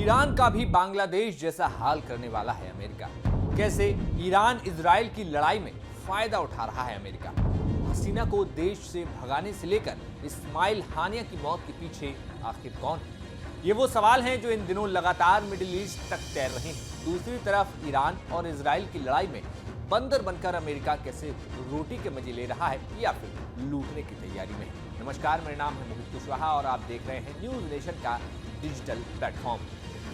Iran का भी बांग्लादेश जैसा हाल करने वाला है अमेरिका। कैसे ईरान इजराइल की लड़ाई में फायदा उठा रहा है अमेरिका। हसीना को देश से भगाने से लेकर इस्माइल हानिया की मौत के पीछे आखिर कौन है? ये वो सवाल हैं जो इन दिनों लगातार मिडिल ईस्ट तक तैर रहे हैं। दूसरी तरफ ईरान और इजराइल की लड़ाई में बंदर बनकर अमेरिका कैसे रोटी के मजे ले रहा है या फिर लूटने की तैयारी में है। नमस्कार, मेरा नाम है मोहित कुशवाहा और आप देख रहे हैं न्यूज नेशन का डिजिटल प्लेटफॉर्म।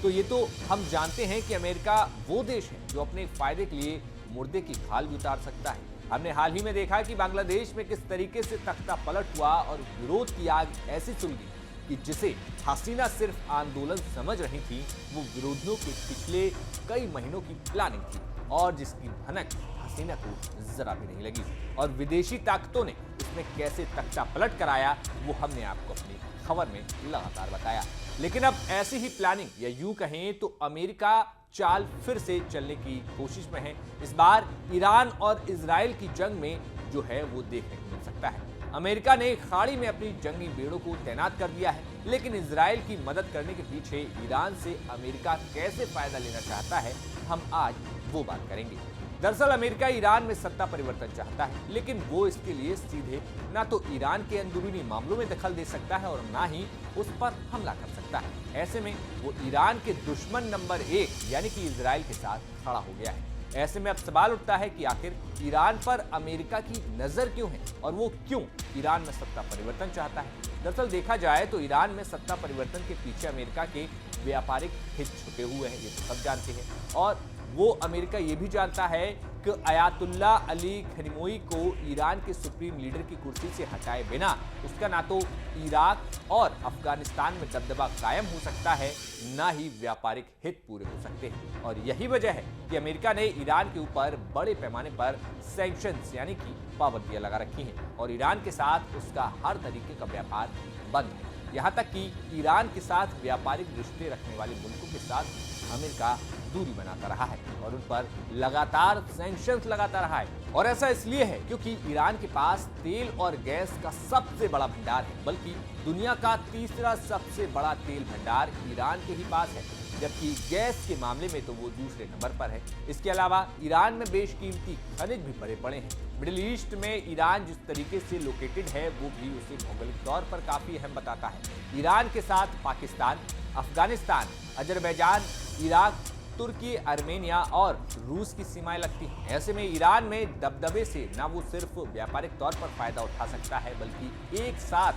तो ये तो हम जानते हैं कि अमेरिका वो देश है जो अपने फायदे के लिए मुर्दे की खाल भी उतार सकता है। हमने हाल ही में देखा कि बांग्लादेश में किस तरीके से तख्ता पलट हुआ और विरोध की आग ऐसी सुलगी कि जिसे हसीना सिर्फ आंदोलन समझ रही थी, वो विरोधियों के पिछले कई महीनों की प्लानिंग थी और जिसकी भनक हसीना को जरा भी नहीं लगी। और विदेशी ताकतों ने इसमें कैसे तख्ता पलट कराया वो हमने आपको अपनी खबर में लगातार बताया। लेकिन अब ऐसी ही प्लानिंग या यूं कहें तो अमेरिका चाल फिर से चलने की कोशिश में है। इस बार ईरान और इजराइल की जंग में जो है वो देखने को मिल सकता है। अमेरिका ने खाड़ी में अपनी जंगी बेड़ों को तैनात कर दिया है, लेकिन इजराइल की मदद करने के पीछे ईरान से अमेरिका कैसे फायदा लेना चाहता है, हम आज वो बात करेंगे। दरअसल अमेरिका ईरान में सत्ता परिवर्तन चाहता है, लेकिन वो इसके लिए सीधे ना तो ईरान के अंदरूनी मामलों में दखल दे सकता है और ना ही उस पर हमला कर सकता है। ऐसे में वो ईरान के दुश्मन नंबर 1 यानी कि इजराइल के साथ खड़ा हो गया है। ऐसे में अब सवाल उठता है कि आखिर ईरान पर अमेरिका की नजर क्यों है और वो क्यों ईरान में सत्ता परिवर्तन चाहता है। दरअसल देखा जाए तो ईरान में सत्ता परिवर्तन के पीछे अमेरिका के व्यापारिक हित छुपे हुए हैं, ये तो सब जानते हैं। और वो अमेरिका ये भी जानता है कि अयातुल्ला अली खमेनी को ईरान के सुप्रीम लीडर की कुर्सी से हटाए बिना उसका ना तो इराक और अफगानिस्तान में दबदबा कायम हो सकता है, ना ही व्यापारिक हित पूरे हो सकते हैं। और यही वजह है कि अमेरिका ने ईरान के ऊपर बड़े पैमाने पर सैंक्शंस यानी कि पाबंदियां लगा रखी हैं और ईरान के साथ उसका हर तरीके का व्यापार बंद है। यहाँ तक कि ईरान के साथ व्यापारिक रिश्ते रखने वाले मुल्कों के साथ अमेरिका दूरी बनाता रहा है और उन पर लगातार सैंक्शंस लगाता रहा है। और ऐसा इसलिए है क्योंकि ईरान के पास तेल और गैस का सबसे बड़ा भंडार है, बल्कि दुनिया का तीसरा सबसे बड़ा तेल भंडार ईरान के ही पास है, जबकि गैस के मामले में तो वो दूसरे नंबर पर है। इसके अलावा ईरान में बेशकीमती खनिज भी भरे पड़े हैं। मिडिल ईस्ट में ईरान जिस तरीके से लोकेटेड है वो भी उसे भौगोलिक तौर पर काफी अहम बताता है। ईरान के साथ पाकिस्तान, अफगानिस्तान, अजरबैजान, इराक, तुर्की, आर्मेनिया और रूस की सीमाएं लगती हैं। ऐसे में ईरान में दबदबे से न वो सिर्फ व्यापारिक तौर पर फायदा उठा सकता है, बल्कि एक साथ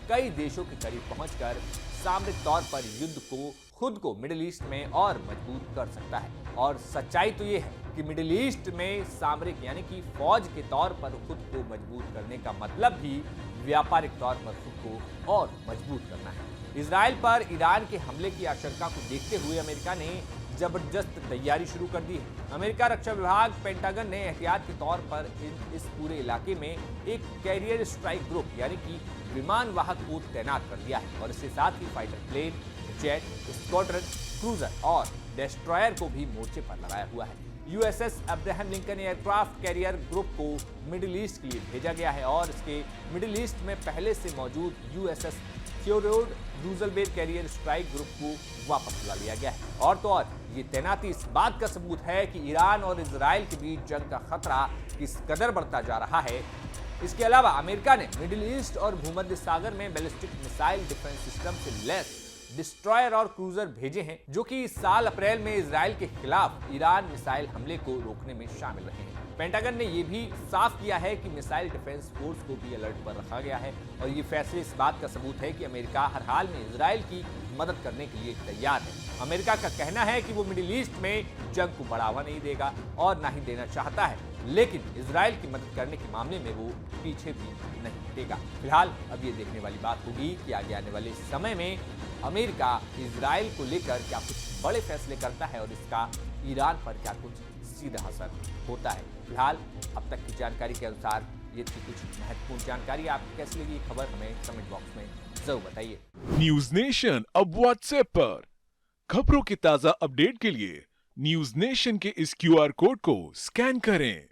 कई देशों के करीब पहुंचकर सामरिक तौर पर युद्ध को खुद को मिडिल ईस्ट में और मजबूत कर सकता है। और सच्चाई तो ये है कि मिडिल ईस्ट में सामरिक यानी कि फौज के तौर पर खुद को मजबूत करने का मतलब भी व्यापारिक तौर पर खुद को और मजबूत करना है। इजराइल पर ईरान के हमले की आशंका को देखते हुए अमेरिका ने जबरदस्त तैयारी शुरू कर दी है। अमेरिका रक्षा विभाग पेंटागन ने एहतियात के तौर पर इस पूरे इलाके में एक कैरियर स्ट्राइक ग्रुप यानी कि विमान वाहक को तैनात कर दिया है और इसके साथ ही fighter plane, jet, squadron, cruiser और डिस्ट्रॉयर को भी मोर्चे पर लगाया हुआ है। USS Abraham Lincoln aircraft carrier group को मिडिल ईस्ट के लिए भेजा गया है और इसके मिडिल ईस्ट में पहले से मौजूद USS Theodore Roosevelt carrier strike group को वापस बुला लिया गया है। और तो और ये तैनाती इस बात का सबूत है कि ईरान और इजराइल के बीच जंग का खतरा किस कदर बढ़ता जा रहा है। इसके अलावा अमेरिका ने मिडिल ईस्ट और भूमध्य सागर में बैलिस्टिक मिसाइल डिफेंस सिस्टम से लैस डिस्ट्रॉयर और क्रूजर भेजे हैं, जो कि इस साल अप्रैल में इजराइल के खिलाफ ईरान मिसाइल हमले को रोकने में शामिल रहे हैं। पेंटागन ने यह भी साफ किया है कि मिसाइल डिफेंस फोर्स को भी अलर्ट पर रखा गया है और ये फैसले इस बात का सबूत है कि अमेरिका हर हाल में इजराइल की मदद करने के लिए तैयार है। अमेरिका का कहना है कि वो मिडिल ईस्ट में जंग को बढ़ावा नहीं देगा और ना ही देना चाहता है, लेकिन इजराइल की मदद करने के मामले में वो पीछे भी नहीं हटेगा। फिलहाल अब ये देखने वाली बात होगी कि आगे आने वाले समय में अमेरिका इजराइल को लेकर क्या कुछ बड़े फैसले करता है और इसका ईरान पर क्या कुछ सीधा असर होता है। फिलहाल अब तक की जानकारी के अनुसार ये थी कुछ महत्वपूर्ण जानकारी। आपको कैसी लगी खबर हमें कमेंट बॉक्स में जरूर बताइए। न्यूज नेशन अब व्हाट्सएप पर खबरों की ताजा अपडेट के लिए न्यूज नेशन के इस क्यूआर कोड को स्कैन करें।